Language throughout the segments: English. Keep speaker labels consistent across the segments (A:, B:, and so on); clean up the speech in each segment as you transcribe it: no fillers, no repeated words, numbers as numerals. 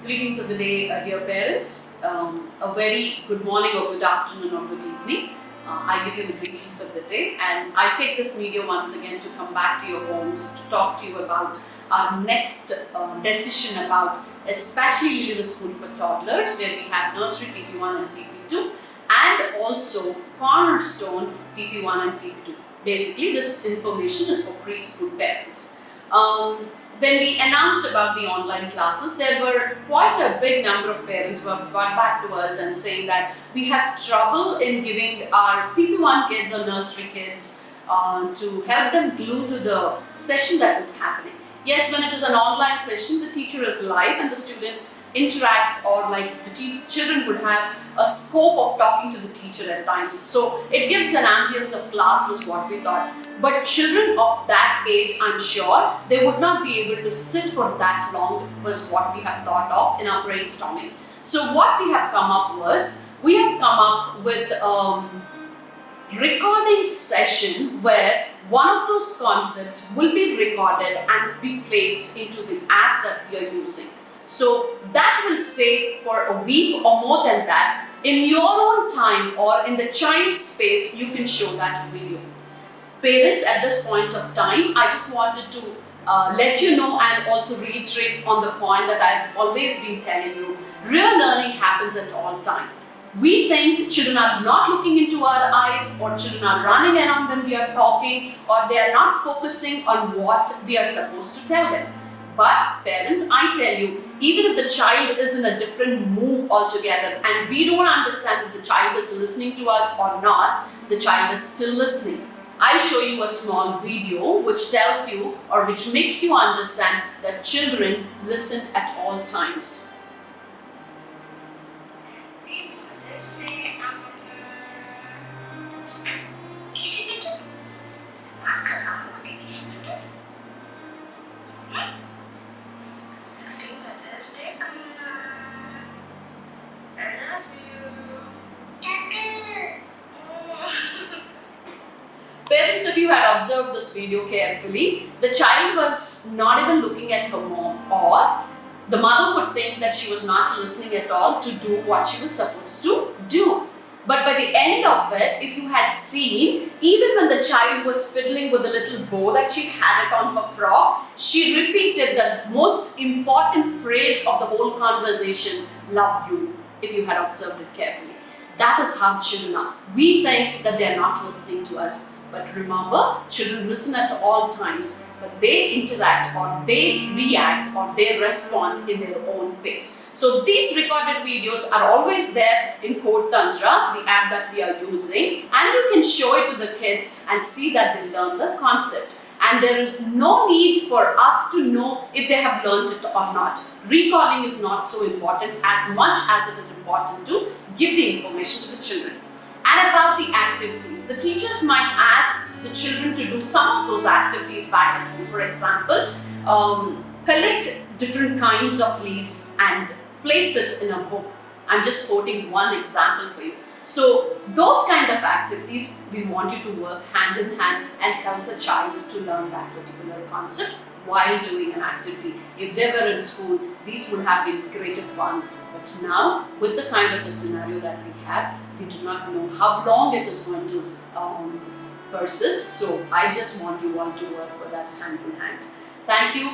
A: Greetings of the day, dear parents. A very good morning or good afternoon or good evening. I give you the greetings of the day, and I take this media once again to come back to your homes to talk to you about our next decision about especially leaving the school for toddlers, where we have nursery PP1 and PP2, and also Cornerstone PP1 and PP2. Basically, this information is for preschool parents. When we announced about the online classes, there were quite a big number of parents who have got back to us and saying that we have trouble in giving our PP1 kids or nursery kids to help them glue to the session that is happening. Yes, when it is an online session, the teacher is live and the student interacts, or like the children would have a scope of talking to the teacher at times. So it gives an ambience of class was what we thought. But children of that age, I'm sure, they would not be able to sit for that long was what we have thought of in our brainstorming. So what we have come up was, we have come up with recording session where one of those concepts will be recorded and be placed into the app that we are using. So that will stay for a week or more than that. In your own time or in the child's space, you can show that video. Parents, at this point of time, I just wanted to let you know and also reiterate on the point that I've always been telling you. Real learning happens at all time. We think children are not looking into our eyes, or children are running around when we are talking, or they are not focusing on what we are supposed to tell them. But parents, I tell you, even if the child is in a different mood altogether and we don't understand if the child is listening to us or not, the child is still listening. I'll show you a small video which tells you or which makes you understand that children listen at all times. Parents, if you had observed this video carefully, the child was not even looking at her mom, or the mother would think that she was not listening at all to do what she was supposed to do. But by the end of it, if you had seen, even when the child was fiddling with the little bow that she had it on her frock, she repeated the most important phrase of the whole conversation, "Love you," if you had observed it carefully. That is how children are. We think that they are not listening to us. But remember, children listen at all times, but they interact or they react or they respond in their own pace. So these recorded videos are always there in Code Tantra, the app that we are using, and you can show it to the kids and see that they learn the concept. And there is no need for us to know if they have learned it or not. Recalling is not so important as much as it is important to give the information to the children. And about the activities, the teachers might ask the children to do some of those activities back at home. For example, collect different kinds of leaves and place it in a book. I'm just quoting one example for you. So those kind of activities, we want you to work hand in hand and help the child to learn that particular concept while doing an activity. If they were in school, these would have been greater fun. But now, with the kind of a scenario that we have, we do not know how long it is going to persist. So I just want you all to work with us hand in hand. Thank you.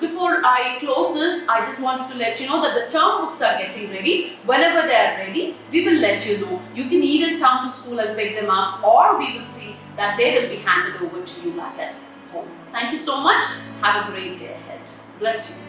A: Before I close this, I just wanted to let you know that the term books are getting ready. Whenever they are ready, we will let you know. You can either come to school and pick them up, or we will see that they will be handed over to you back at home. Thank you so much. Have a great day ahead. Bless you.